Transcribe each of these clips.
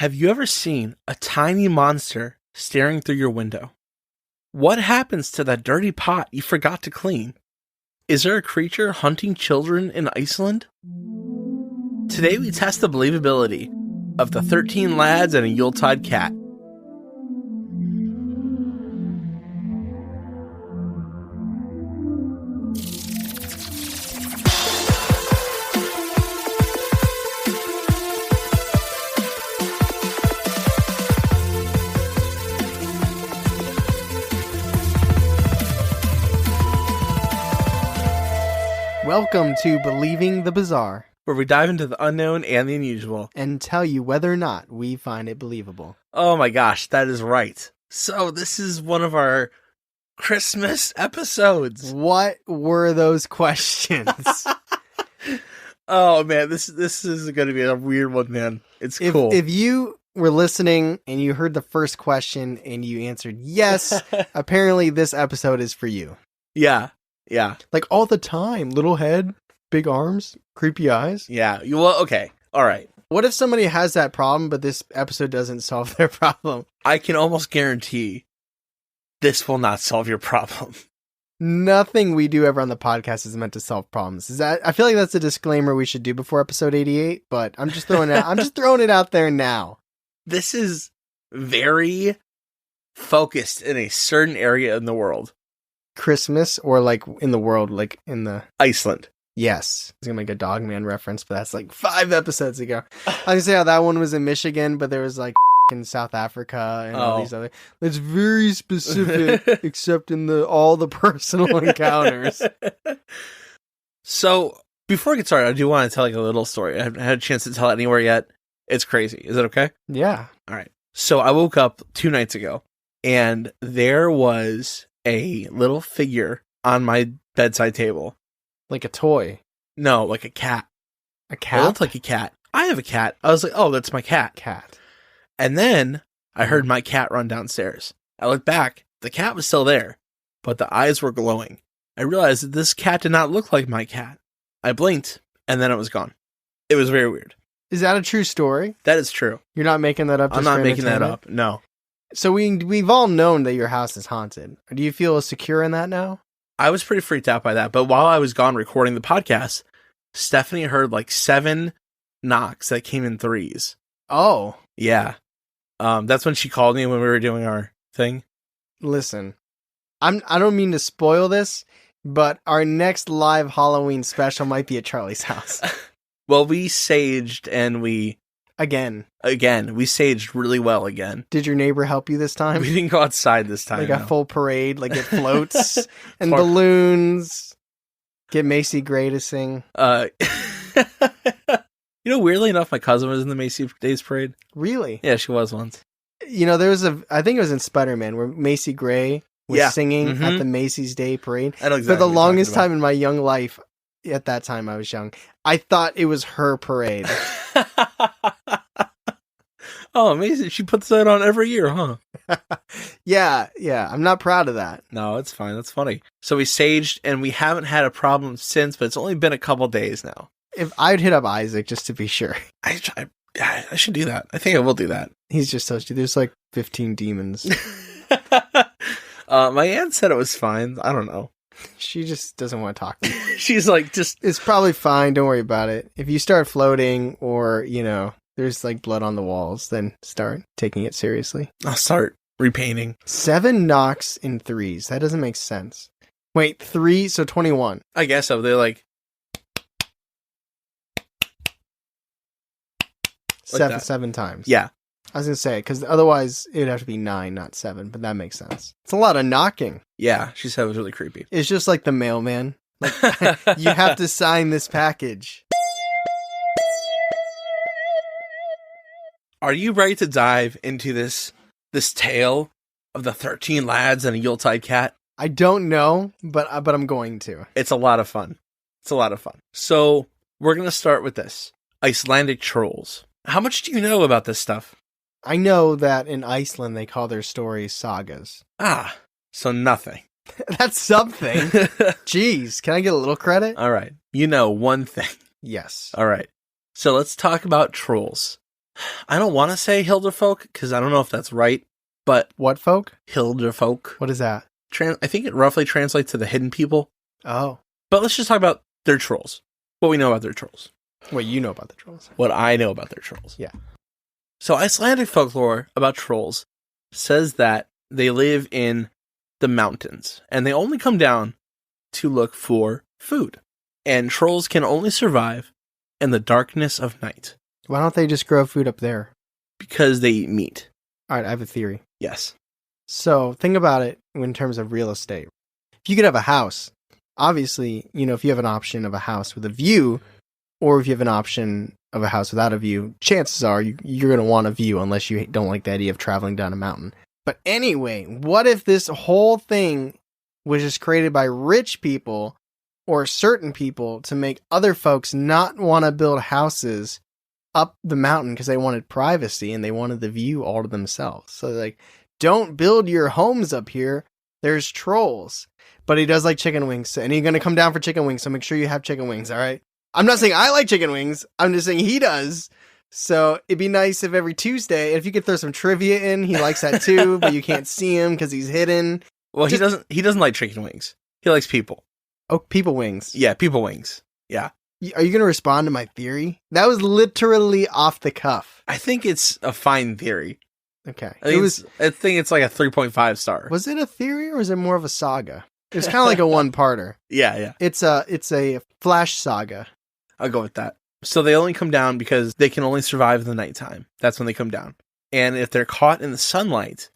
Have you ever seen a tiny monster staring through your window? What happens to that dirty pot you forgot to clean? Is there a creature hunting children in Iceland? Today we test the believability of the 13 lads and a Yuletide cat. Welcome to Believing the Bizarre, Where we dive into the unknown and the unusual. and tell you whether or not we find it believable. Oh my gosh, that is right. So this is one of our Christmas episodes. What were those questions? Oh man, this is going to be a weird one, man. It's cool. If you were listening and you heard the first question and you answered yes, apparently this episode is for you. Yeah. Like all the time, little head, big arms, creepy eyes. Yeah. Well, okay. All right. What if somebody has that problem, but this episode doesn't solve their problem? I can almost guarantee this will not solve your problem. Nothing we do ever on the podcast is meant to solve problems. I feel like that's a disclaimer we should do before episode 88, but I'm just throwing it out there now. This is very focused in a certain area in the world. Christmas, or like in the world, like in the... Iceland. Yes. I was going to make a Dogman reference, but that's like 5 episodes ago. I was going to say how that one was in Michigan, but there was like in South Africa and all these other... It's very specific, except in all the personal encounters. So, before I get started, I do want to tell like a little story. I haven't had a chance to tell it anywhere yet. It's crazy. Is it okay? Yeah. All right. So, I woke up 2 nights ago, and there was a little figure on my bedside table. Like a toy. No, like a cat. A It cat? looked like a cat. I have a cat. I was like, oh, that's my cat. Cat. And then I heard my cat run downstairs. I looked back. The cat was still there, but the eyes were glowing. I realized that this cat did not look like my cat. I blinked, and then it was gone. It was very weird. Is that a true story? That is true. You're not making that up? I'm not making that up. No. So we've all known that your house is haunted. Do you feel secure in that now? I was pretty freaked out by that. But while I was gone recording the podcast, Stephanie heard like 7 knocks that came in threes. Oh. Yeah. That's when she called me when we were doing our thing. Listen, I don't mean to spoil this, but our next live Halloween special might be at Charlie's house. Well, we saged and we saged really well again. Did your neighbor help you this time? We didn't go outside this time. Like a full parade, like it floats and balloons. Get Macy Gray to sing. Weirdly enough, my cousin was in the Macy Days Parade. Really? Yeah, she was once. There was I think it was in Spider-Man where Macy Gray was singing at the Macy's Day Parade. I know exactly. For the longest time in my young life, at that time I was young, I thought it was her parade. Oh, amazing. She puts that on every year, huh? Yeah. I'm not proud of that. No, it's fine. That's funny. So we saged, and we haven't had a problem since, but it's only been a couple days now. If I'd hit up Isaac just to be sure. I should do that. I think I will do that. He's just so stupid. There's like 15 demons. My aunt said it was fine. I don't know. She just doesn't want to talk to me. She's like, it's probably fine. Don't worry about it. If you start floating or, there's like blood on the walls, then start taking it seriously. I'll start repainting. 7 knocks in threes. That doesn't make sense. Wait, 3, so 21. I guess so. They're like 7 times. Yeah. I was going to say, because otherwise it would have to be 9, not 7, but that makes sense. It's a lot of knocking. Yeah, she said it was really creepy. It's just like the mailman. Like, you have to sign this package. Are you ready to dive into this tale of the 13 lads and a Yuletide cat? I don't know, but I'm going to. It's a lot of fun. So we're going to start with this. Icelandic Trolls. How much do you know about this stuff? I know that in Iceland they call their stories sagas. Ah, so nothing. That's something. Jeez, can I get a little credit? All right. You know one thing. Yes. All right. So let's talk about trolls. I don't want to say Hilderfolk because I don't know if that's right, but What folk? Hilderfolk. What is that? I think it roughly translates to the hidden people. Oh. But let's just talk about their trolls. What we know about their trolls. What you know about the trolls. What I know about their trolls. Yeah. So Icelandic folklore about trolls says that they live in the mountains and they only come down to look for food. And trolls can only survive in the darkness of night. Why don't they just grow food up there? Because they eat meat. All right, I have a theory. Yes. So think about it in terms of real estate. If you could have a house, obviously, if you have an option of a house with a view, or if you have an option of a house without a view, chances are you're going to want a view unless you don't like the idea of traveling down a mountain. But anyway, what if this whole thing was just created by rich people or certain people to make other folks not want to build houses up the mountain because they wanted privacy and they wanted the view all to themselves? So they're like, don't build your homes up here. There's trolls. But he does like chicken wings, and he's going to come down for chicken wings, so make sure you have chicken wings, all right? I'm not saying I like chicken wings. I'm just saying he does. So it'd be nice if every Tuesday, if you could throw some trivia in, he likes that too, but you can't see him because he's hidden. Well, he doesn't like chicken wings. He likes people. Oh, people wings. Yeah, people wings. Yeah. Are you going to respond to my theory? That was literally off the cuff. I think it's a fine theory. Okay. I think it's like a 3.5 star. Was it a theory or was it more of a saga? It was kind of like a one-parter. Yeah. It's a flash saga. I'll go with that. So they only come down because they can only survive in the nighttime. That's when they come down. And if they're caught in the sunlight,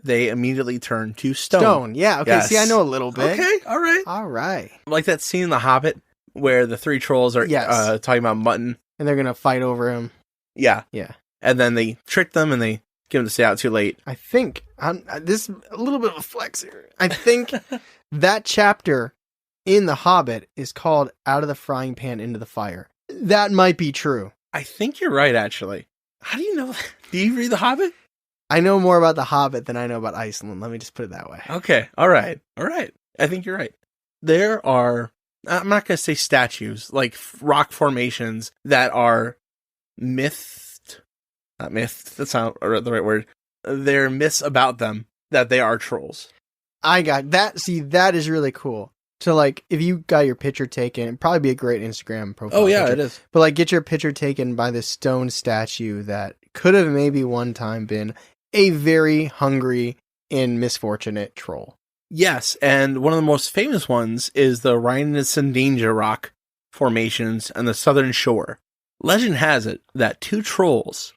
they immediately turn to stone. Yeah. Okay. Yes. See, I know a little bit. Okay. All right. Like that scene in The Hobbit where the three trolls are talking about mutton. And they're going to fight over him. Yeah. Yeah. And then they trick them and they get them to stay out too late. I think, this a little bit of a flex here. I think that chapter in The Hobbit is called Out of the Frying Pan into the Fire. That might be true. I think you're right, actually. How do you know that? Do you read The Hobbit? I know more about The Hobbit than I know about Iceland. Let me just put it that way. Okay. All right. I think you're right. There are, I'm not going to say statues, like rock formations that are not mythed, that's not the right word. There are myths about them that they are trolls. I got that. See, that is really cool. So, like, if you got your picture taken, it'd probably be a great Instagram profile. Oh, yeah, picture. it is. But, like, get your picture taken by this stone statue that could have maybe one time been a very hungry and misfortunate troll. Yes, and one of the most famous ones is the Rheinland rock formations on the southern shore. Legend has it that two trolls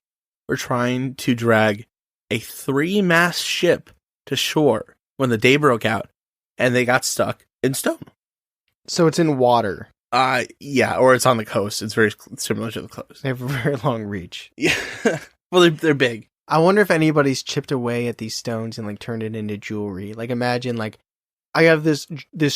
were trying to drag a 3-mast ship to shore when the day broke out, and they got stuck in stone. So it's in water. Yeah, or it's on the coast. It's very similar to the coast. They have a very long reach. Yeah, well, they're big. I wonder if anybody's chipped away at these stones and like turned it into jewelry. Like imagine like I have this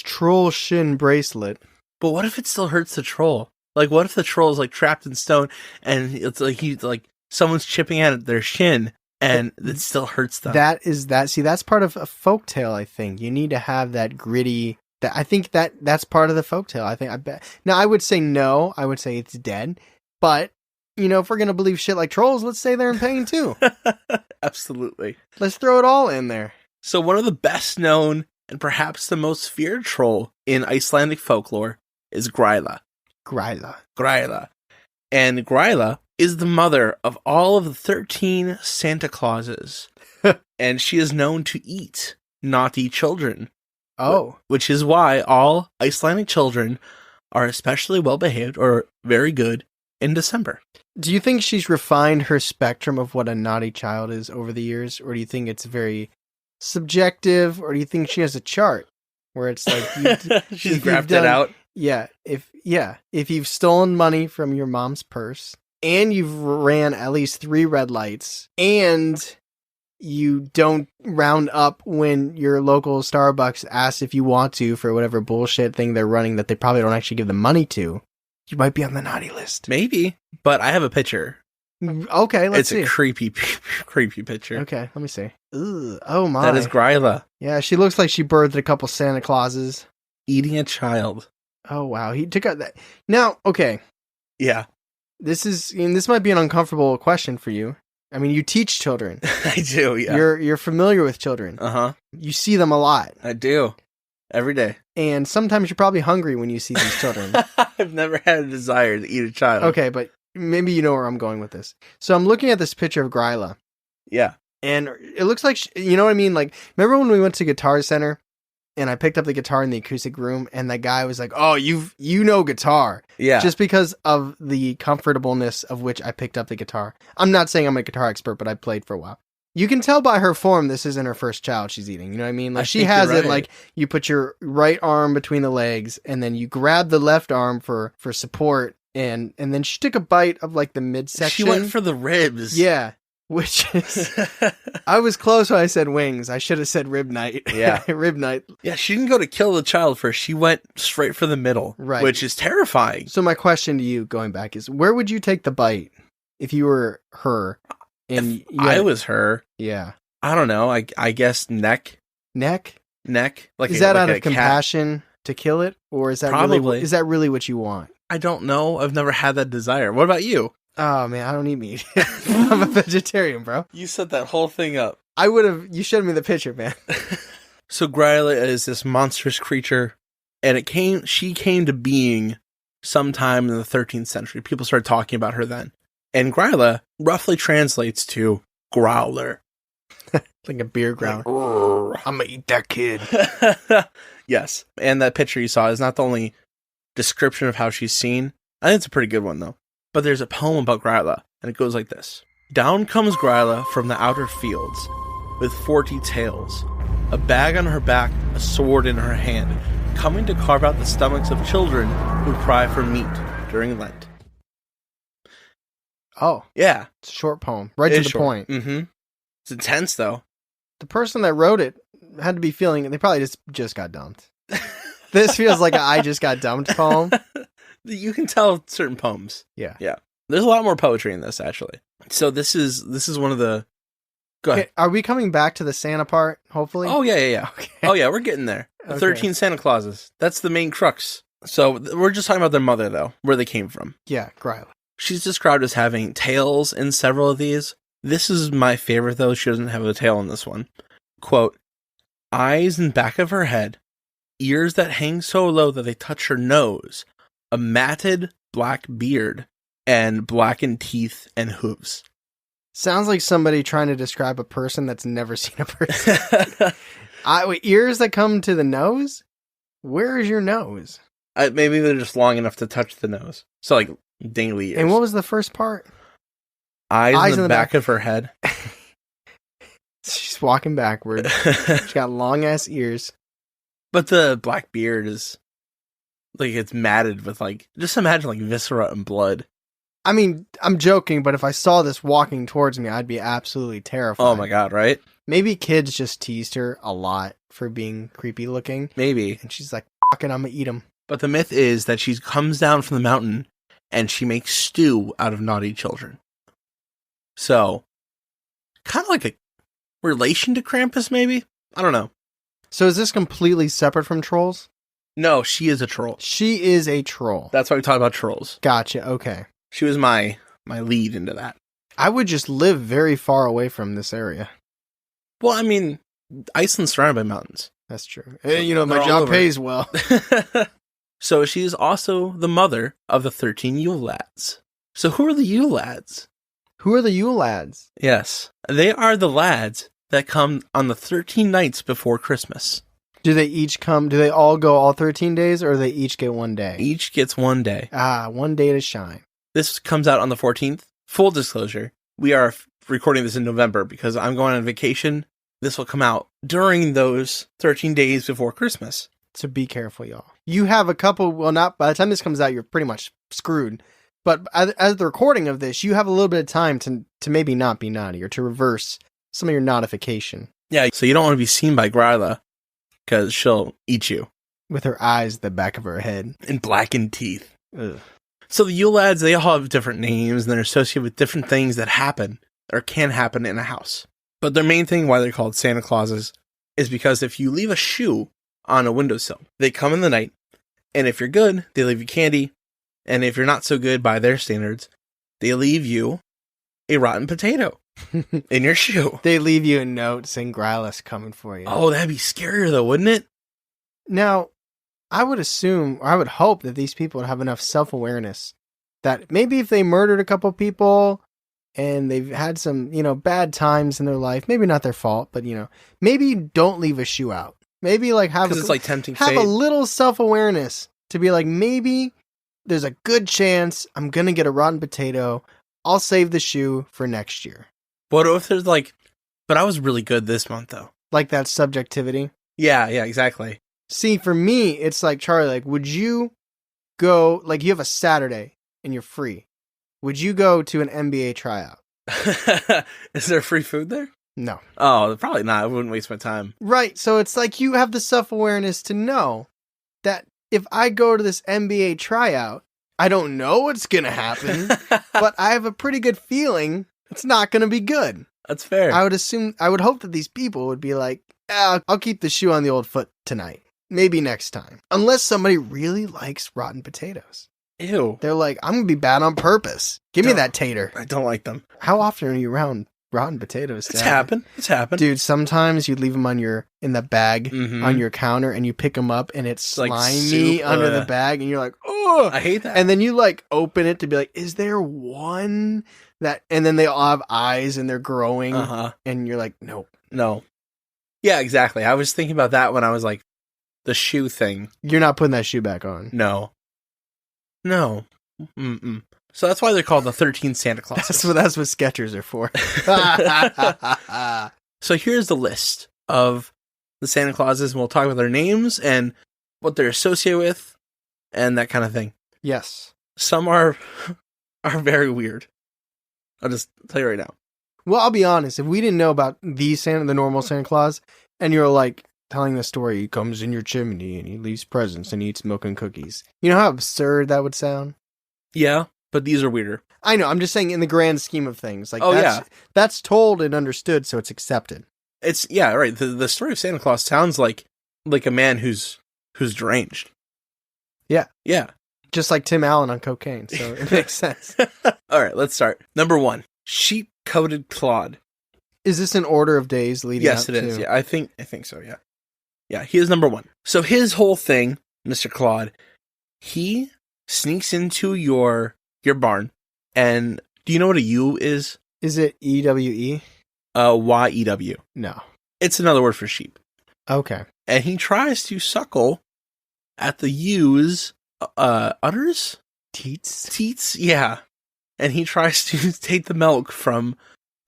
troll shin bracelet. But what if it still hurts the troll? Like what if the troll is like trapped in stone and it's like someone's chipping at their shin and it still hurts them? See, that's part of a folktale, I think. You need to have that gritty. I think that's part of the folktale. I bet. Now I would say no. I would say it's dead. But if we're gonna believe shit like trolls, let's say they're in pain too. Absolutely. Let's throw it all in there. So one of the best known and perhaps the most feared troll in Icelandic folklore is Gryla. Gryla. And Gryla is the mother of all of the 13 Santa Clauses. And she is known to eat naughty children. Oh. Which is why all Icelandic children are especially well behaved or very good in December. Do you think she's refined her spectrum of what a naughty child is over the years? Or do you think it's very subjective? Or do you think she has a chart where it's like... she's graphed it out? Yeah. If you've stolen money from your mom's purse and you've ran at least 3 red lights and you don't round up when your local Starbucks asks if you want to for whatever bullshit thing they're running that they probably don't actually give the money to, you might be on the naughty list. Maybe, but I have a picture. Okay, let's see. It's a creepy picture. Okay, let me see. Ugh, oh my. That is Gryla. Yeah, she looks like she birthed a couple Santa Clauses. Eating a child. Oh wow, he took out that. Now, okay. Yeah. this might be an uncomfortable question for you. I mean, you teach children. I do, yeah. You're familiar with children. Uh-huh. You see them a lot. I do. Every day. And sometimes you're probably hungry when you see these children. I've never had a desire to eat a child. Okay, but maybe you know where I'm going with this. So I'm looking at this picture of Gryla. Yeah. And it looks like, you know what I mean? Like, remember when we went to Guitar Center and I picked up the guitar in the acoustic room and that guy was like, oh, you know guitar. Yeah. Just because of the comfortableness of which I picked up the guitar. I'm not saying I'm a guitar expert, but I played for a while. You can tell by her form this isn't her first child she's eating. You know what I mean? Like, she has it like you put your right arm between the legs and then you grab the left arm for support. And then she took a bite of like the midsection. She went for the ribs. Yeah. Which is, I was close when I said wings. I should have said rib night. Yeah. Rib night. Yeah, she didn't go to kill the child first. She went straight for the middle. Right. Which is terrifying. So my question to you, going back, is where would you take the bite if you were her? And I was her. Yeah. I don't know. I guess neck. Neck? Like is that out of compassion to kill it? Or is that probably really what you want? I don't know. I've never had that desire. What about you? Oh, man, I don't eat meat. I'm a vegetarian, bro. You set that whole thing up. You showed me the picture, man. So Gryla is this monstrous creature, and she came to being sometime in the 13th century. People started talking about her then. And Gryla roughly translates to growler. Like a beer growler. Like, I'm gonna eat that kid. Yes. And that picture you saw is not the only description of how she's seen. I think it's a pretty good one, though. But there's a poem about Gryla, and it goes like this. Down comes Gryla from the outer fields, with 40 tails, a bag on her back, a sword in her hand, coming to carve out the stomachs of children who cry for meat during Lent. Oh. Yeah. It's a short poem. Right to the point. Mm-hmm. It's intense, though. The person that wrote it had to be feeling, they probably just got dumped. This feels like I just got dumped poem. You can tell certain poems. Yeah. Yeah. There's a lot more poetry in this, actually. So this is one of the... Go ahead. Are we coming back to the Santa part, hopefully? Oh, yeah. Okay. Oh, yeah, we're getting there. The 13 Santa Clauses. That's the main crux. So we're just talking about their mother, though, where they came from. Yeah, Gryla. She's described as having tails in several of these. This is my favorite, though. She doesn't have a tail in this one. Quote, eyes in back of her head, ears that hang so low that they touch her nose, a matted black beard, and blackened teeth and hooves. Sounds like somebody trying to describe a person that's never seen a person. Ears that come to the nose? Where is your nose? Maybe they're just long enough to touch the nose. So, like, dangly ears. And what was the first part? Eyes in the back of her head. She's walking backward. She's got long-ass ears. But the black beard is... like, it's matted with, like... just imagine, like, viscera and blood. I mean, I'm joking, but if I saw this walking towards me, I'd be absolutely terrified. Oh my god, right? Maybe kids just teased her a lot for being creepy looking. Maybe. And she's like, fuck it, I'm gonna eat them. But the myth is that she comes down from the mountain and she makes stew out of naughty children. So, kind of like a relation to Krampus, maybe? I don't know. So is this completely separate from trolls? No, she is a troll. She is a troll. That's why we talk about trolls. Gotcha, okay. She was my lead into that. I would just live very far away from this area. Well, I mean, Iceland's surrounded by mountains. That's true. Hey, my job pays well. So she's also the mother of the 13 Yule Lads. So who are the Yule Lads? Who are the Yule Lads? Yes. They are the lads that come on the 13 nights before Christmas. Do they all go all 13 days, or do they each get one day? Each gets one day. Ah, one day to shine. This comes out on the 14th. Full disclosure, we are recording this in November because I'm going on vacation. This will come out during those 13 days before Christmas. So be careful, y'all. You have a couple, not by the time this comes out, you're pretty much screwed. But as the recording of this, you have a little bit of time to maybe not be naughty or to reverse some of your notification. Yeah, so you don't want to be seen by Gryla because she'll eat you. With her eyes at the back of her head. And blackened teeth. Ugh. So the Yule Lads, they all have different names and they're associated with different things that happen or can happen in a house. But their main thing why they're called Santa Clauses is because if you leave a shoe on a windowsill, they come in the night, and if you're good, they leave you candy, and if you're not so good by their standards, they leave you a rotten potato in your shoe. They leave you a note saying Gryla's coming for you. Oh, that'd be scarier though, wouldn't it? Now, I would assume, or I would hope that these people would have enough self-awareness that maybe if they murdered a couple people and they've had some, bad times in their life, maybe not their fault, but, maybe don't leave a shoe out. Maybe have it's like tempting have fate. a little self-awareness to be like, maybe there's a good chance I'm going to get a rotten potato. I'll save the shoe for next year. What if there's but I was really good this month though. Like that subjectivity. Yeah, exactly. See, for me, it's like, Charlie, would you go, you have a Saturday and you're free. Would you go to an NBA tryout? Is there free food there? No. Oh, probably not. I wouldn't waste my time. Right. So it's like you have the self-awareness to know that if I go to this NBA tryout, I don't know what's going to happen, but I have a pretty good feeling it's not going to be good. That's fair. I would hope that these people would be like, I'll keep the shoe on the old foot tonight. Maybe next time. Unless somebody really likes rotten potatoes. Ew. They're like, I'm going to be bad on purpose. Give me that tater. I don't like them. How often are you around rotten potatoes? It's happened. Dude, sometimes you leave them in the bag on your counter and you pick them up and it's slimy under the bag and you're like, oh, I hate that. And then you open it to be like, is there one that, and then they all have eyes and they're growing and you're like, nope. No. Yeah, exactly. I was thinking about that when I was the shoe thing. You're not putting that shoe back on. No. Mm-mm. So that's why they're called the 13 Santa Clauses. That's what Skechers are for. So here's the list of the Santa Clauses, and we'll talk about their names and what they're associated with and that kind of thing. Yes. Some are very weird. I'll just tell you right now. Well, I'll be honest. If we didn't know about the normal Santa Claus, and you're telling the story, he comes in your chimney and he leaves presents and he eats milk and cookies. You know how absurd that would sound? Yeah, but these are weirder. I know. I'm just saying in the grand scheme of things. Yeah. That's told and understood, so it's accepted. It's, yeah, right. The story of Santa Claus sounds like a man who's deranged. Yeah. Yeah. Just like Tim Allen on cocaine, so it makes sense. All right, let's start. Number 1, sheep-coated clod. Is this an order of days leading up to? Yes, it is. Yeah, I think so, yeah. Yeah, he is number 1. So his whole thing, Mr. Claude, he sneaks into your barn, and do you know what a ewe is? Is it EWE? YEW. No. It's another word for sheep. Okay. And he tries to suckle at the ewe's udders? Teats, yeah. And he tries to take the milk from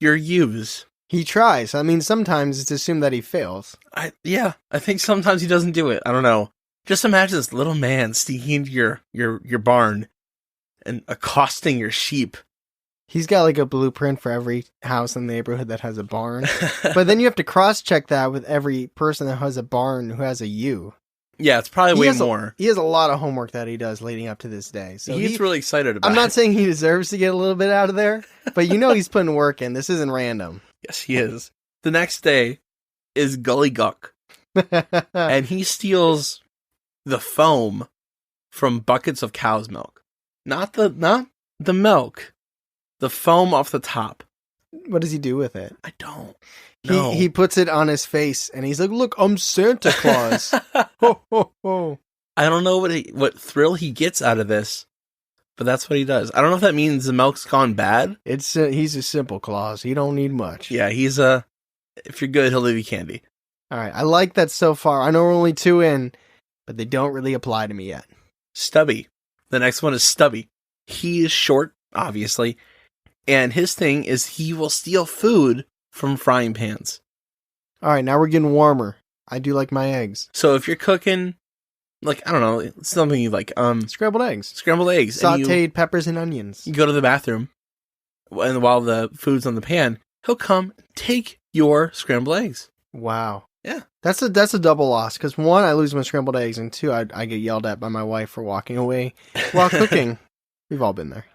your ewes. He tries. I mean, sometimes it's assumed that he fails. I think sometimes he doesn't do it. I don't know. Just imagine this little man sneaking into your barn and accosting your sheep. He's got a blueprint for every house in the neighborhood that has a barn. But then you have to cross-check that with every person that has a barn who has a ewe. Yeah, it's probably way more. He has a lot of homework that he does leading up to this day. So he's really excited about it. I'm not saying he deserves to get a little bit out of there, but he's putting work in. This isn't random. Yes, he is. The next day is Gully Guck. And he steals the foam from buckets of cow's milk. Not the milk. The foam off the top. What does he do with it? I don't know. He puts it on his face and he's like, look, I'm Santa Claus. Ho, ho, ho. I don't know what thrill he gets out of this, but that's what he does. I don't know if that means the milk's gone bad. He's a simple Claus. He don't need much. Yeah, if you're good, he'll leave you candy. All right. I like that so far. I know we're only 2 in, but they don't really apply to me yet. Stubby. The next one is Stubby. He is short, obviously. And his thing is he will steal food from frying pans. All right, now we're getting warmer. I do like my eggs. So if you're cooking, I don't know, something you like, scrambled eggs. Sauteed peppers and onions. You go to the bathroom, and while the food's on the pan, he'll come take your scrambled eggs. Wow. Yeah. That's a double loss, because 1, I lose my scrambled eggs, and 2, I get yelled at by my wife for walking away while cooking. We've all been there.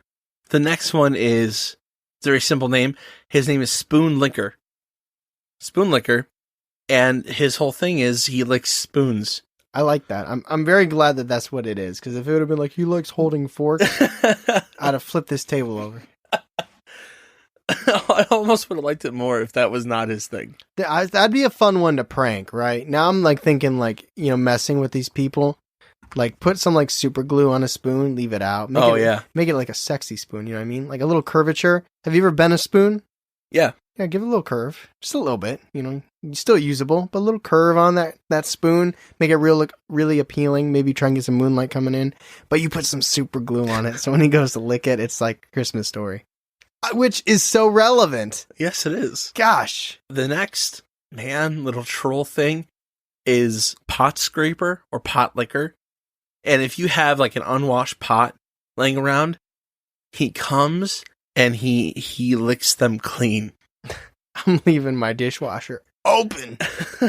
The next one is... It's a very simple name. His name is Spoon Licker. Spoon Licker. And his whole thing is he licks spoons. I like that. I'm very glad that that's what it is. Because if it would have been like, he likes holding forks, I'd have flipped this table over. I almost would have liked it more if that was not his thing. That'd be a fun one to prank, right? Now I'm like thinking like, messing with these people. Like put some like super glue on a spoon, leave it out. Make it like a sexy spoon, you know what I mean? Like a little curvature. Have you ever bent a spoon? Yeah. Yeah, give it a little curve. Just a little bit, still usable, but a little curve on that spoon. Make it look really appealing. Maybe try and get some moonlight coming in. But you put some super glue on it, so when he goes to lick it, it's like Christmas Story. Which is so relevant. Yes, it is. Gosh. The next, little troll thing is pot scraper or pot licker. And if you have like an unwashed pot laying around, he comes and he licks them clean. I'm leaving my dishwasher open.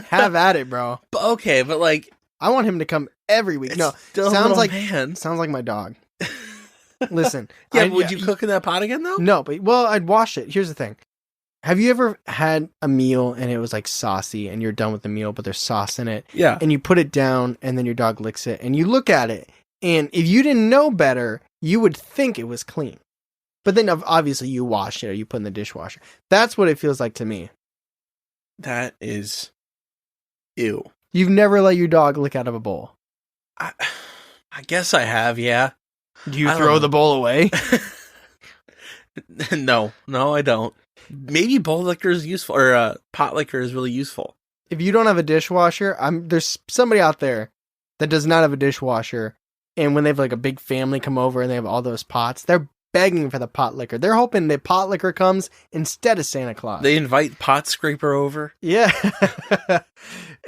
Have at it, bro. But like, I want him to come every week. No, sounds like my dog. Listen. Yeah, would you cook in that pot again though? No, but I'd wash it. Here's the thing. Have you ever had a meal and it was like saucy and you're done with the meal, but there's sauce in it? Yeah. And you put it down and then your dog licks it and you look at it and if you didn't know better, you would think it was clean. But then obviously you wash it or you put it in the dishwasher. That's what it feels like to me. That is ew. You've never let your dog lick out of a bowl? I guess I have, yeah. Do you throw the bowl away? No, I don't. Maybe bowl licker is useful, or pot licker is really useful. If you don't have a dishwasher, there's somebody out there that does not have a dishwasher, and when they have like a big family come over and they have all those pots, they're begging for the pot licker. They're hoping the pot licker comes instead of Santa Claus. They invite pot scraper over. Yeah.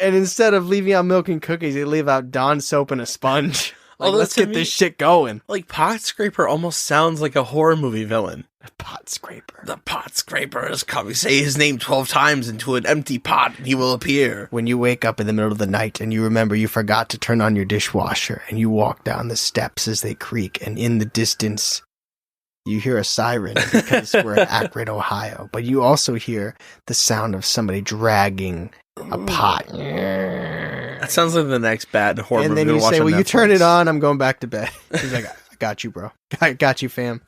And instead of leaving out milk and cookies, they leave out Dawn soap and a sponge. Like, let's get this shit going. Like, pot scraper almost sounds like a horror movie villain. Pot scraper. The pot scraper is coming. Say his name 12 times into an empty pot and he will appear. When you wake up in the middle of the night and you remember you forgot to turn on your dishwasher and you walk down the steps as they creak and in the distance you hear a siren because we're in Akron, Ohio. But you also hear the sound of somebody dragging a pot. That sounds like the next bad horror movie. And then you say, well, you turn it on, I'm going back to bed. He's like, I got you, bro. I got you, fam.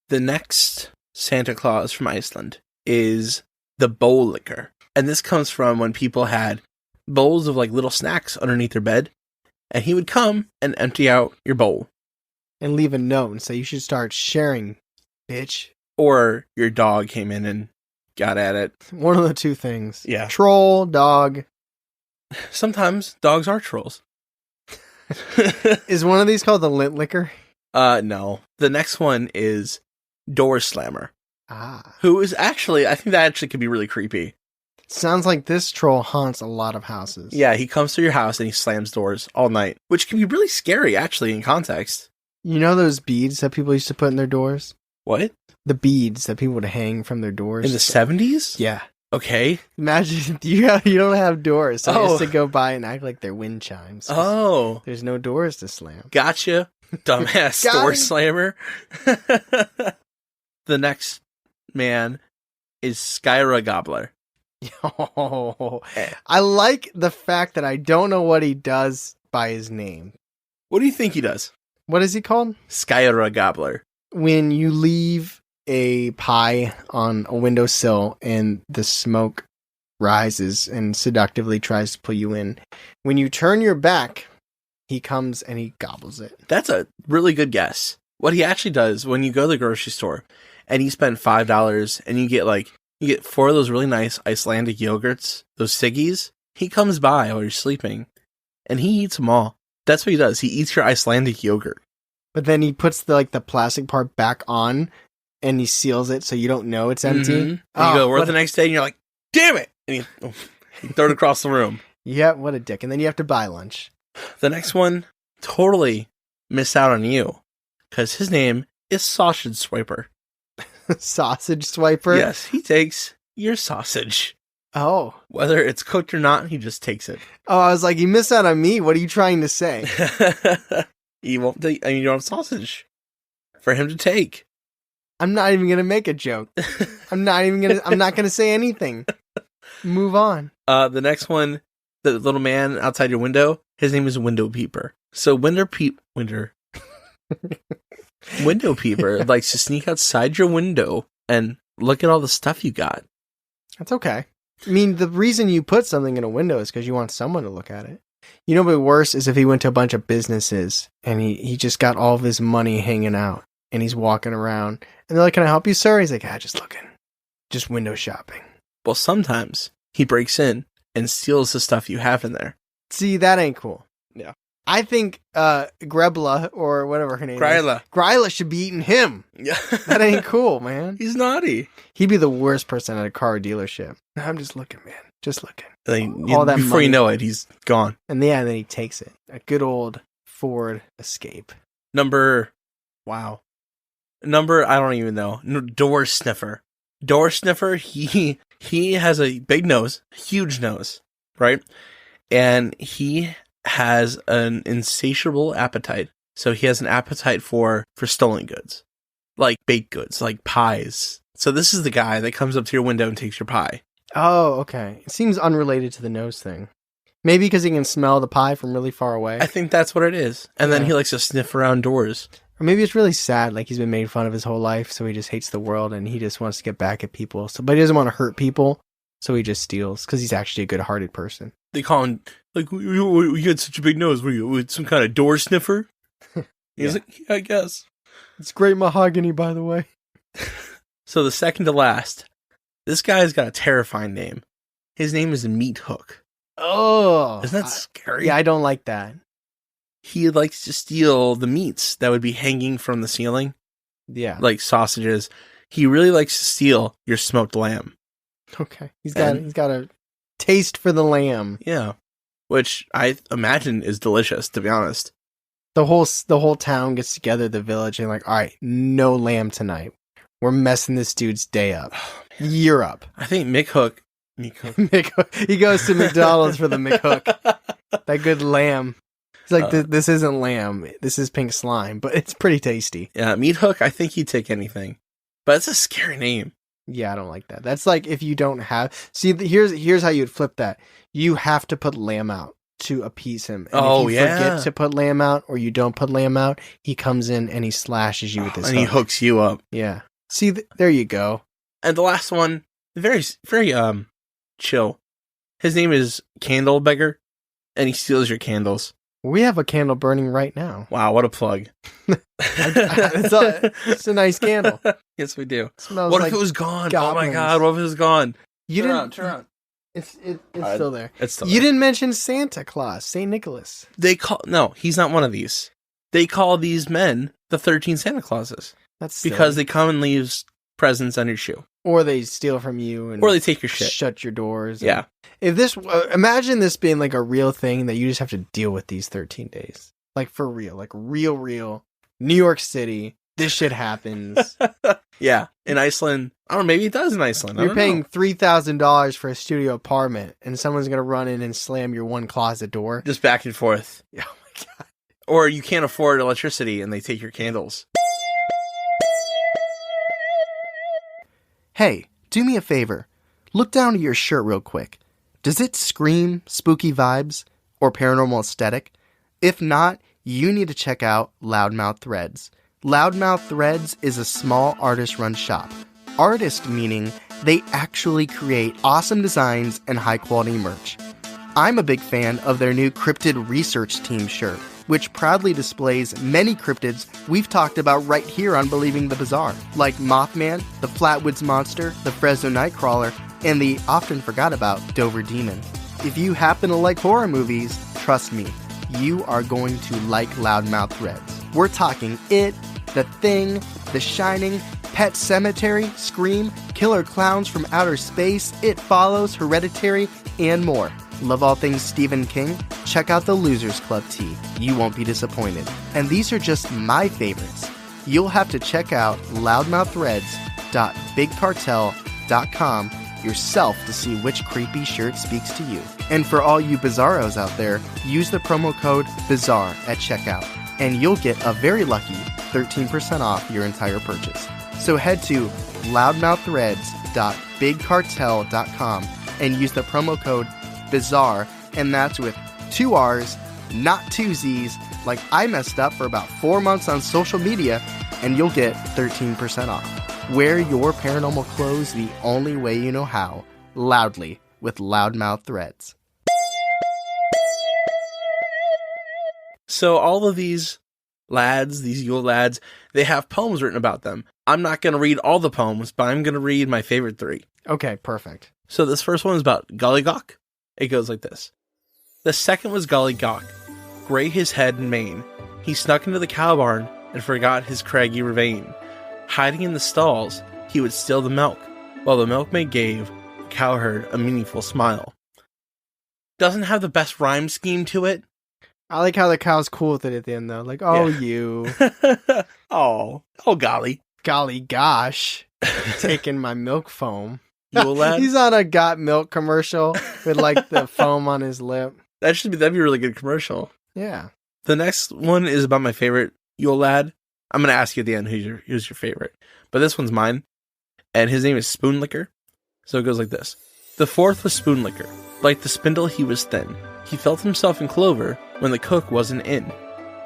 The next Santa Claus from Iceland is the bowl licker. And this comes from when people had bowls of like little snacks underneath their bed. And he would come and empty out your bowl. And leave a note and say, you should start sharing, bitch. Or your dog came in and got at it. One of the two things. Yeah. Troll, dog. Sometimes dogs are trolls. Is one of these called the lint licker? No. The next one is door slammer. Who is actually, I think that actually could be really creepy. Sounds like this troll haunts a lot of houses. Yeah, he comes to your house and he slams doors all night, which can be really scary, actually, in context. You know those beads that people used to put in their doors? What? The beads that people would hang from their doors. In the 70s? Yeah. Okay. Imagine you don't have doors, so you have to go by and act like they're wind chimes. Oh. There's no doors to slam. Gotcha. Dumbass door slammer. The next man is Skyra Gobbler. I like the fact that I don't know what he does by his name. What do you think he does? What is he called? Skyra Gobbler. When you leave a pie on a windowsill and the smoke rises and seductively tries to pull you in, when you turn your back, he comes and he gobbles it. That's a really good guess. What he actually does when you go to the grocery store and you spend $5 and you get 4 of those really nice Icelandic yogurts, those ciggies, he comes by while you're sleeping and he eats them all. That's what he does. He eats your Icelandic yogurt. But then he puts the plastic part back on and he seals it so you don't know it's empty. Mm-hmm. You go to work the next day and you're like, damn it! And you throw it across the room. Yeah, what a dick. And then you have to buy lunch. The next one totally missed out on you because his name is Sausage Swiper. Sausage Swiper? Yes, he takes your sausage. Oh. Whether it's cooked or not, he just takes it. Oh, I was like, you missed out on me. What are you trying to say? You won't take, you don't have sausage for him to take. I'm not even going to make a joke. I'm not going to say anything. Move on. The next one, the little man outside your window, his name is Window Peeper. So Window Peeper likes to sneak outside your window and Look at all the stuff you got. That's okay. I mean, the reason you put something in a window is because you want someone to look at it. You know, but worse is if he went to a bunch of businesses and he just got all of his money hanging out and he's walking around and they're like, "Can I help you, sir?" He's like, just looking. Just window shopping. Well, sometimes he breaks in and steals the stuff you have in there. See, that ain't cool. Yeah. I think Gryla, or whatever her name Gryla. is. Gryla should be eating him. Yeah. That ain't cool, man. He's naughty. He'd be the worst person at a car dealership. I'm just looking, man. Just looking. All that before money. you know it, he's gone. And then he takes it. A good old Ford Escape. Number, I don't even know. Door Sniffer. Door Sniffer, he has a big nose, huge nose, right? And he has an insatiable appetite. So he has an appetite for stolen goods, like baked goods, like pies. So this is the guy that comes up to your window and takes your pie. Oh, okay. It seems unrelated to the nose thing. Maybe because he can smell the pie from really far away. I think that's what it is. And then he likes to sniff around doors. Or maybe it's really sad, like he's been made fun of his whole life, so he just hates the world and he just wants to get back at people. But he doesn't want to hurt people, so he just steals because he's actually a good-hearted person. They call him, like, you got such a big nose. What are you, some kind of door sniffer? He's like, yeah, I guess. It's great mahogany, by the way. So the second to last, this guy's got a terrifying name. His name is Meat Hook. Oh. Isn't that scary? Yeah, I don't like that. He likes to steal the meats that would be hanging from the ceiling. Yeah. Like sausages. He really likes to steal your smoked lamb. Okay. He's got a taste for the lamb. Yeah. Which I imagine is delicious, to be honest. The whole town gets together, the village, and like, all right, no lamb tonight. We're messing this dude's day up. You're up. I think Mick Hook. He goes to McDonald's for the McHook. That good lamb. He's like, this isn't lamb. This is pink slime, but it's pretty tasty. Yeah, Meat Hook, I think he'd take anything. But it's a scary name. Yeah, I don't like that. That's like if you don't have... See, here's how you'd flip that. You have to put lamb out to appease him. And if you forget to put lamb out or you don't put lamb out, he comes in and he slashes you with his hook. And he hooks you up. Yeah. See, there you go. And the last one, very, very chill. His name is Candle Beggar, and he steals your candles. We have a candle burning right now. Wow, what a plug. It's a nice candle. Yes, we do. Smells what like if it was gone? goblins. Oh my god, what if it was gone? Turn around. It's still there. It's still You there. didn't mention Santa Claus, St. Nicholas. No, he's not one of these. They call these men the 13 Santa Clauses. That's silly. Because they come and leave presents on your shoe. Or they steal from you and or they take your shit. Shut your doors. Yeah. If this, imagine this being like a real thing that you just have to deal with these 13 days. Like for real, like real New York City. This shit happens. Yeah. In Iceland, I don't know, maybe it does in Iceland. You're paying $3,000 for a studio apartment and someone's going to run in and slam your one closet door. Just back and forth. Oh my God. Or you can't afford electricity and they take your candles. Hey, do me a favor. Look down at your shirt real quick. Does it scream spooky vibes or paranormal aesthetic? If not, you need to check out Loudmouth Threads. Loudmouth Threads is a small artist-run shop. Artist meaning they actually create awesome designs and high-quality merch. I'm a big fan of their new Cryptid Research Team shirt, which proudly displays many cryptids we've talked about right here on Believing the Bizarre, like Mothman, the Flatwoods Monster, the Fresno Nightcrawler, and the often forgot about Dover Demon. If you happen to like horror movies, trust me, you are going to like Loudmouth Threads. We're talking It, The Thing, The Shining, Pet Sematary, Scream, Killer Clowns from Outer Space, It Follows, Hereditary, and more. Love all things Stephen King? Check out the Losers Club tee. You won't be disappointed. And these are just my favorites. You'll have to check out loudmouththreads.bigcartel.com yourself to see which creepy shirt speaks to you. And for all you bizarros out there, use the promo code BIZARRE at checkout, and you'll get a very lucky 13% off your entire purchase. So head to loudmouththreads.bigcartel.com and use the promo code BIZARRE, and that's with 2 R's, not 2 Z's, like I messed up for about 4 months on social media, and you'll get 13% off. Wear your paranormal clothes the only way you know how, loudly, with Loudmouth Threads. So all of these lads, these Yule lads, they have poems written about them. I'm not going to read all the poems, but I'm going to read my favorite 3. Okay, perfect. So this first one is about Gollygawk. It goes like this. The second was Gollygawk. Gray his head and mane. He snuck into the cow barn and forgot his craggy ravine. Hiding in the stalls, he would steal the milk, while the milkmaid gave the cowherd a meaningful smile. Doesn't have the best rhyme scheme to it. I like how the cow's cool with it at the end, though. Like, oh, yeah. You. Oh, golly. Golly gosh. Taking my milk foam. Yule Lad? He's on a got milk commercial with, like, the foam on his lip. That'd be a really good commercial. Yeah. The next one is about my favorite Yule Lad. I'm going to ask you at the end who's your favorite. But this one's mine. And his name is Spoonlicker. So it goes like this. The fourth was Spoonlicker. Like the spindle, he was thin. He felt himself in clover when the cook wasn't in.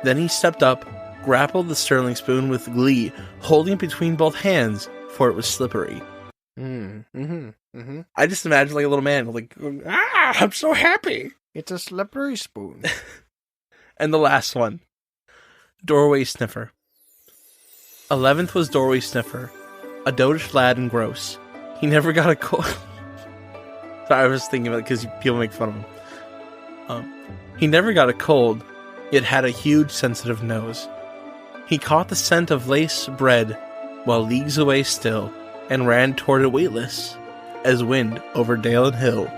Then he stepped up, grappled the sterling spoon with glee, holding it between both hands, for it was slippery. I just imagine like a little man like, I'm so happy. It's a slippery spoon. And the last one. Doorway Sniffer. 11th was Doorway Sniffer, a dotish lad and gross. He never got a cold. Sorry, I was thinking about it because people make fun of him. He never got a cold, yet had a huge sensitive nose. He caught the scent of lace bread while leagues away still, and ran toward it weightless as wind over dale and hill.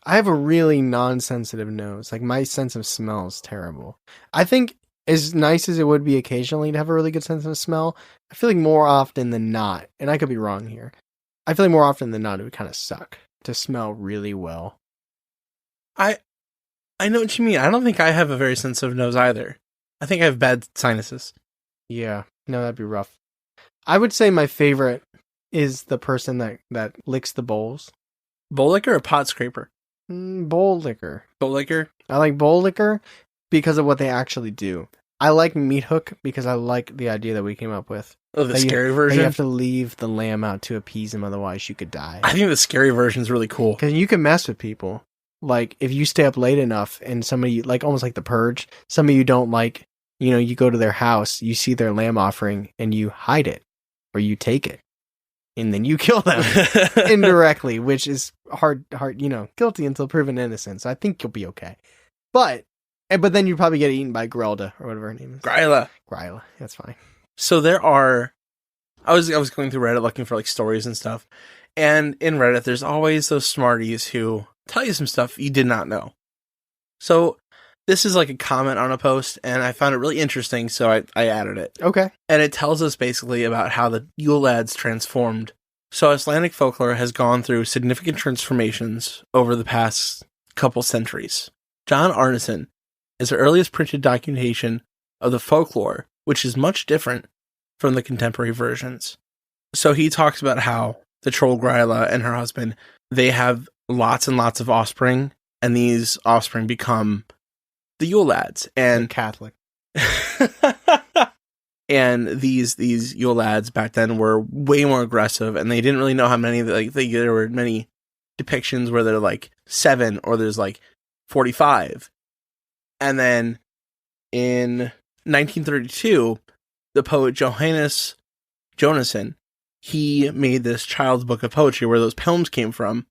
I have a really non-sensitive nose. Like, my sense of smell is terrible. I think as nice as it would be occasionally to have a really good sense of smell, I feel like more often than not, and I could be wrong here, I feel like more often than not it would kind of suck to smell really well. I know what you mean. I don't think I have a very sensitive nose either. I think I have bad sinuses. Yeah, no, that'd be rough. I would say my favorite is the person that licks the bowls. Bowl licker or pot scraper? Bowl licker. Bowl licker? I like bowl licker because of what they actually do. I like meat hook because I like the idea that we came up with. Oh, the scary version? You have to leave the lamb out to appease him, otherwise you could die. I think the scary version is really cool. Because you can mess with people. Like, if you stay up late enough and somebody, like, almost like the Purge, somebody you don't like, you know, you go to their house, you see their lamb offering, and you hide it. Or you take it. And then you kill them indirectly, which is hard, you know, guilty until proven innocent. So I think you'll be okay. But then you probably get eaten by Gryla or whatever her name is. Gryla. That's fine. So there are, I was going through Reddit looking for like stories and stuff. And in Reddit, there's always those smarties who tell you some stuff you did not know. So this is like a comment on a post, and I found it really interesting, so I added it. Okay. And it tells us basically about how the Yule Lads transformed. So Icelandic folklore has gone through significant transformations over the past couple centuries. John Arneson is the earliest printed documentation of the folklore, which is much different from the contemporary versions. So he talks about how the troll Gryla and her husband, they have lots and lots of offspring, and these offspring become the Yule Lads. And Catholic. And these Yule Lads back then were way more aggressive, and they didn't really know how many, like, there were many depictions where they're like 7 or there's like 45. And then in 1932, the poet Johannes Jonasson, he made this child's book of poetry where those poems came from,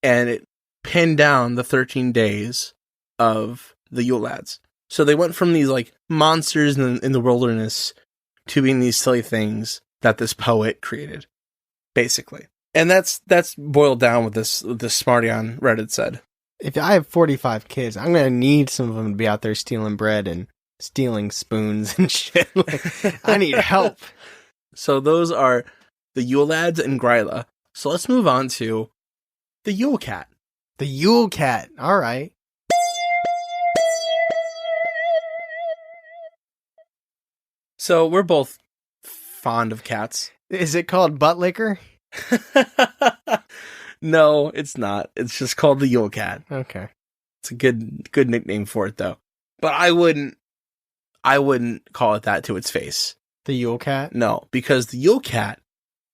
and it pinned down the 13 days of the Yule Lads. So they went from these like monsters in the wilderness to being these silly things that this poet created, basically. And that's boiled down with this smarty on Reddit said. If I have 45 kids, I'm gonna need some of them to be out there stealing bread and stealing spoons and shit. Like, I need help. So those are the Yule Lads and Gryla. So let's move on to the Yule Cat. The Yule Cat. All right. So we're both fond of cats. Is it called butt licker? No, it's not. It's just called the Yule Cat. Okay. It's a good nickname for it though. But I wouldn't call it that to its face. The Yule Cat? No, because the Yule Cat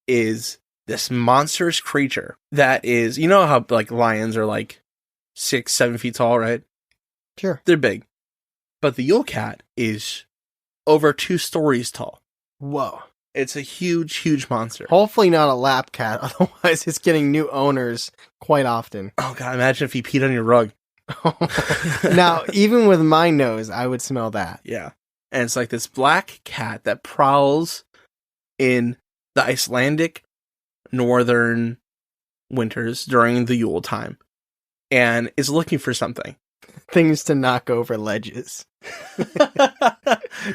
is this monstrous creature that is, you know how like lions are like 6-7 feet tall, right? Sure. They're big. But the Yule Cat is over 2 stories tall. Whoa. It's a huge, huge monster. Hopefully not a lap cat, otherwise it's getting new owners quite often. Oh god, imagine if he peed on your rug. Now, even with my nose, I would smell that. Yeah. And it's like this black cat that prowls in the Icelandic northern winters during the Yule time and is looking for something. Things to knock over ledges.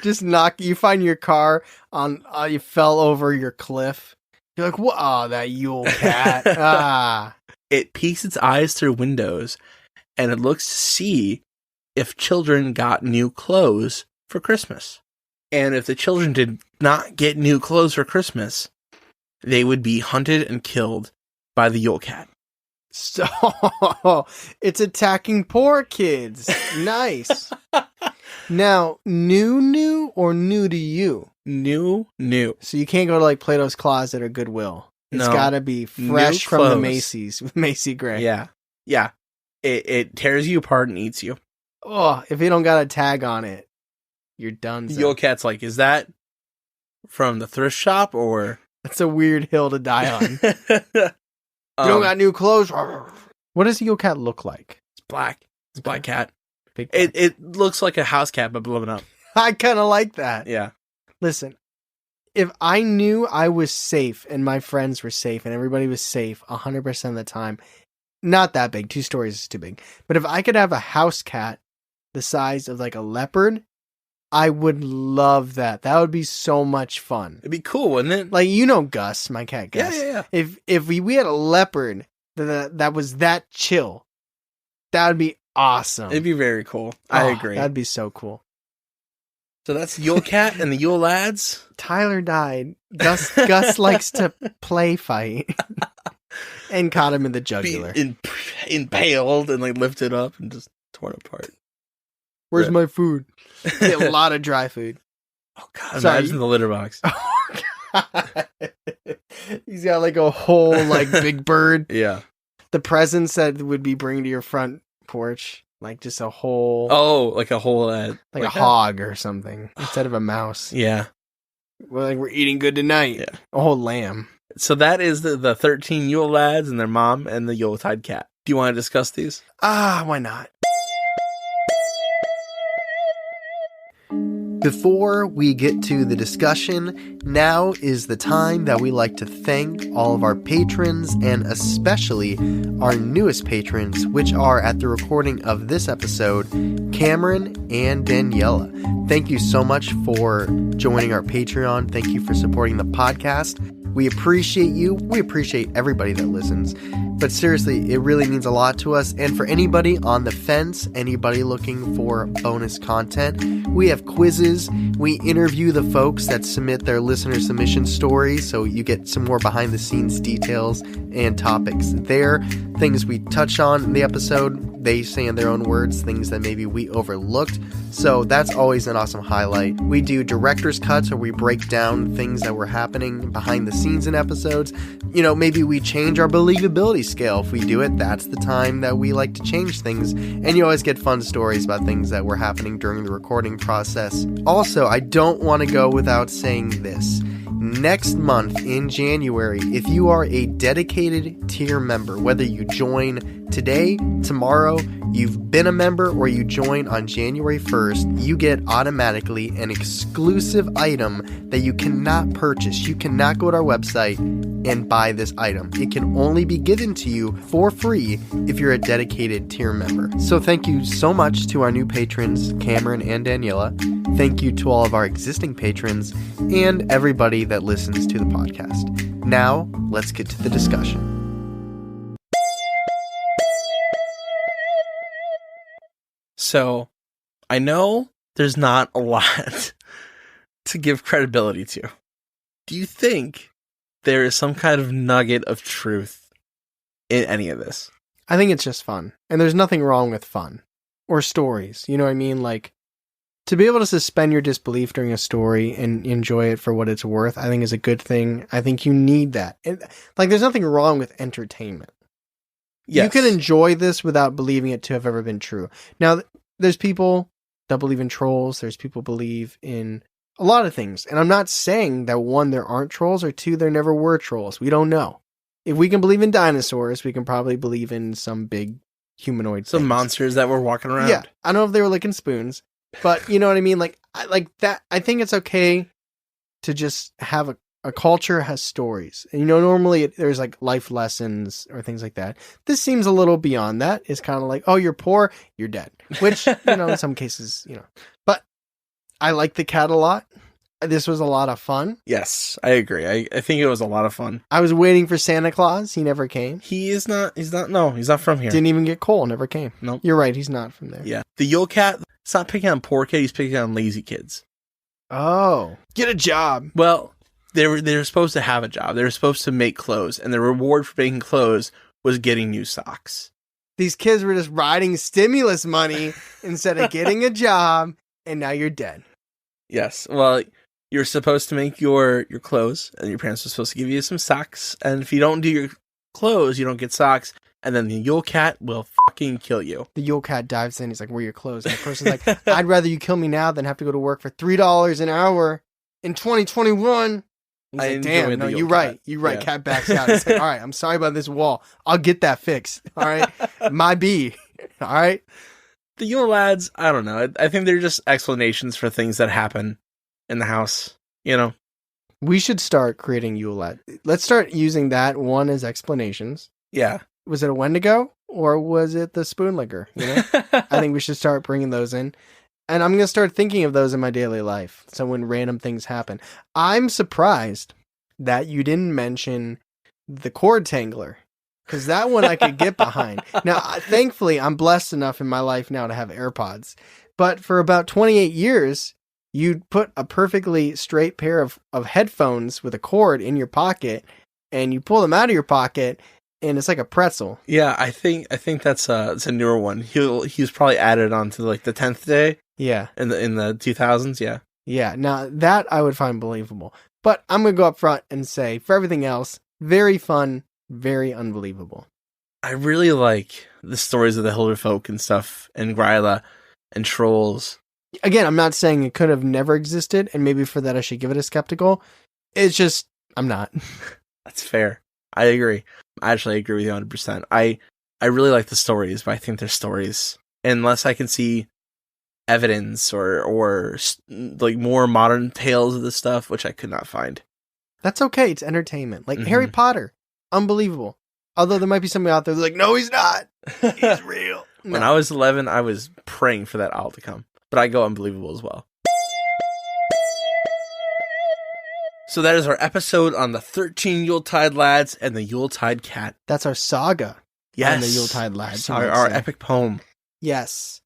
Just you find your car on, you fell over your cliff. You're like, whoa, that Yule Cat. Ah. It peeks its eyes through windows and it looks to see if children got new clothes for Christmas. And if the children did not get new clothes for Christmas, they would be hunted and killed by the Yule Cat. So, it's attacking poor kids. Nice. Now, new or new to you? New. So you can't go to like Plato's Closet or Goodwill. It's gotta be fresh from the Macy's with Macy Gray. Yeah. It tears you apart and eats you. Oh, if you don't got a tag on it, you're done. Yule Cat's like, is that from the thrift shop or? That's a weird hill to die on. You don't got new clothes. What does a Yule Cat look like? It's black. It's a black cat. Big it looks like a house cat, but blown up. I kind of like that. Yeah. Listen, if I knew I was safe and my friends were safe and everybody was safe 100% of the time, not that big. 2 stories is too big. But if I could have a house cat the size of like a leopard, I would love that. That would be so much fun. It'd be cool, wouldn't it? Like, you know Gus, my cat Gus. Yeah. If we had a leopard that was that chill, that would be awesome. It'd be very cool. I agree. That'd be so cool. So that's the Yule Cat and the Yule Lads. Tyler died. Gus likes to play fight. And caught him in the jugular. Impaled and like lifted up and just torn apart. Where's my food? A lot of dry food. Oh god, imagine the litter box. Oh god. He's got like a whole like big bird. Yeah. The presents that would be bringing to your front porch. Like just a whole... Oh, like a whole... like a hog or something. Instead of a mouse. Yeah. We're eating good tonight. Yeah. A whole lamb. So that is the 13 Yule Lads and their mom and the Yuletide cat. Do you want to discuss these? Why not? Before we get to the discussion, now is the time that we like to thank all of our patrons and especially our newest patrons, which are at the recording of this episode, Cameron and Daniela. Thank you so much for joining our Patreon. Thank you for supporting the podcast. We appreciate you. We appreciate everybody that listens. But seriously, it really means a lot to us. And for anybody on the fence, anybody looking for bonus content, we have quizzes. We interview the folks that submit their listener submission stories, so you get some more behind the scenes details and topics there. Things we touch on in the episode, they say in their own words, things that maybe we overlooked. So that's always an awesome highlight. We do director's cuts, where we break down things that were happening behind the scenes in episodes. You know, maybe we change our believability scale. If we do it, that's the time that we like to change things. And you always get fun stories about things that were happening during the recording process. Also, I don't want to go without saying this. Next month in January, if you are a dedicated tier member, whether you join today, tomorrow, you've been a member, or you join on January 1st, you get automatically an exclusive item that you cannot purchase. You cannot go to our website and buy this item. It can only be given to you for free if you're a dedicated tier member. So thank you so much to our new patrons, Cameron and Daniela. Thank you to all of our existing patrons and everybody that listens to the podcast. Now, let's get to the discussion. So, I know there's not a lot to give credibility to. Do you think there is some kind of nugget of truth in any of this? I think it's just fun. And there's nothing wrong with fun. Or stories. You know what I mean? Like, To be able to suspend your disbelief during a story and enjoy it for what it's worth, I think is a good thing. I think you need that. There's nothing wrong with entertainment. Yes. You can enjoy this without believing it to have ever been true. Now, there's people that believe in trolls. There's people believe in a lot of things. And I'm not saying that one, there aren't trolls, or two, there never were trolls. We don't know. If we can believe in dinosaurs, we can probably believe in some big humanoid Some things. Monsters that were walking around. Yeah. I don't know if they were licking spoons. But you know what I mean? I think it's okay to just have a culture has stories. And, normally there's life lessons or things like that. This seems a little beyond that. It's kind of like, oh, you're poor, you're dead. Which, in some cases, But I like the cat a lot. This was a lot of fun. Yes, I agree. I think it was a lot of fun. I was waiting for Santa Claus. He never came. He's not from here. Didn't even get coal, never came. Nope. You're right, he's not from there. Yeah. The Yule Cat, it's not picking on poor kids, he's picking on lazy kids. Oh. Get a job. Well, they were supposed to have a job. They were supposed to make clothes, and the reward for making clothes was getting new socks. These kids were just riding stimulus money instead of getting a job, and now you're dead. Yes. Well, you're supposed to make your clothes, and your parents are supposed to give you some socks, and if you don't do your clothes, you don't get socks, and then the Yule Cat will fucking kill you. The Yule Cat dives in, he's like, where are your clothes? And the person's like, I'd rather you kill me now than have to go to work for $3 an hour in 2021. He's like, damn, no, you're right. You're right. Yeah. Cat backs out. He's like, all right, I'm sorry about this wall. I'll get that fixed. All right. My B. All right. The Yule Lads, I don't know. I think they're just explanations for things that happen in the house, We should start creating Yule Lad. Let's start using that one as explanations. Yeah. Was it a Wendigo or was it the spoon licker? I think we should start bringing those in. And I'm going to start thinking of those in my daily life. So when random things happen. I'm surprised that you didn't mention the cord tangler. Because that one I could get behind. Now, thankfully, I'm blessed enough in my life now to have AirPods. But for about 28 years, you'd put a perfectly straight pair of headphones with a cord in your pocket. And you pull them out of your pocket. And it's like a pretzel. Yeah, I think that's it's a newer one. He was probably added on to the 10th day. Yeah. In the 2000s, yeah. Yeah, now that I would find believable. But I'm going to go up front and say, for everything else, very fun, very unbelievable. I really like the stories of the Hilder folk and stuff, and Gryla, and trolls. Again, I'm not saying it could have never existed, and maybe for that I should give it a skeptical. It's just, I'm not. That's fair. I agree. I actually agree with you 100%. I really like the stories, but I think they're stories. Unless I can see evidence or more modern tales of this stuff, which I could not find. That's okay. It's entertainment. Like Harry Potter. Unbelievable. Although there might be somebody out there that's like, no, he's not. He's real. No. When I was 11, I was praying for that owl to come. But I go unbelievable as well. So that is our episode on the 13 Yuletide Lads and the Yuletide Cat. That's our saga. Yes. On the Yuletide Lads. Our epic poem. Yes.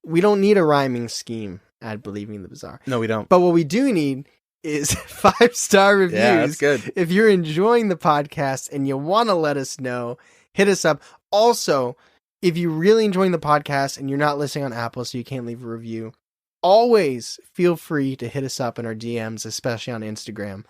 We don't need a rhyming scheme at Believing the Bizarre. No, we don't. But what we do need is 5-star reviews. Yeah, that's good. If you're enjoying the podcast and you want to let us know, hit us up. Also, if you're really enjoying the podcast and you're not listening on Apple so you can't leave a review, always feel free to hit us up in our DMs, especially on Instagram.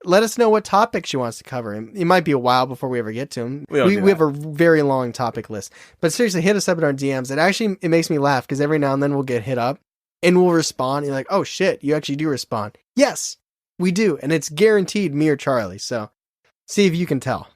Let us know what topics you want us to cover. It might be a while before we ever get to them. We have a very long topic list. But seriously, hit us up in our DMs. It makes me laugh because every now and then we'll get hit up and we'll respond. You're like, oh shit, you actually do respond. Yes, we do. And it's guaranteed me or Charlie. So see if you can tell.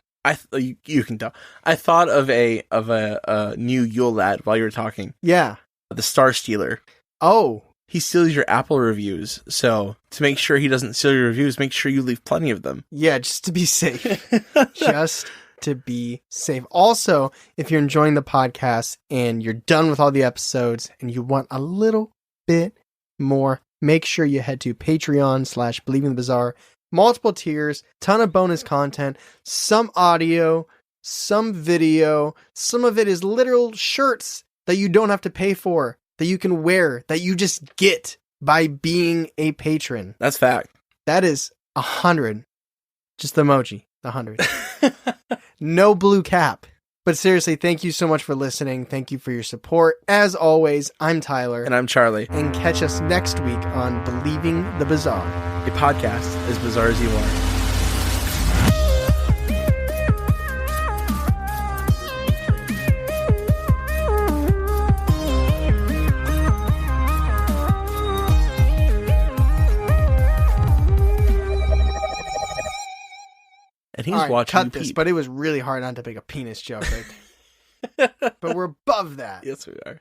You can tell. I thought of a new Yule Lad while you were talking. Yeah. The Star Stealer. Oh. He steals your Apple reviews, so to make sure he doesn't steal your reviews, make sure you leave plenty of them. Yeah, just to be safe. Just to be safe. Also, if you're enjoying the podcast and you're done with all the episodes and you want a little bit more, make sure you head to Patreon/BelievingTheBizarre. Multiple tiers, ton of bonus content, some audio, some video. Some of it is literal shirts that you don't have to pay for, that you can wear, that you just get by being a patron. That's fact. That is 100. Just the emoji, the 100. No blue cap, But seriously, thank you so much for listening. Thank you for your support. As always, I'm Tyler. And I'm Charlie. And catch us next week on Believing the Bizarre, a podcast as bizarre as you are. And he's watching cut this, but it was really hard not to make a penis joke. Right? But we're above that. Yes, we are.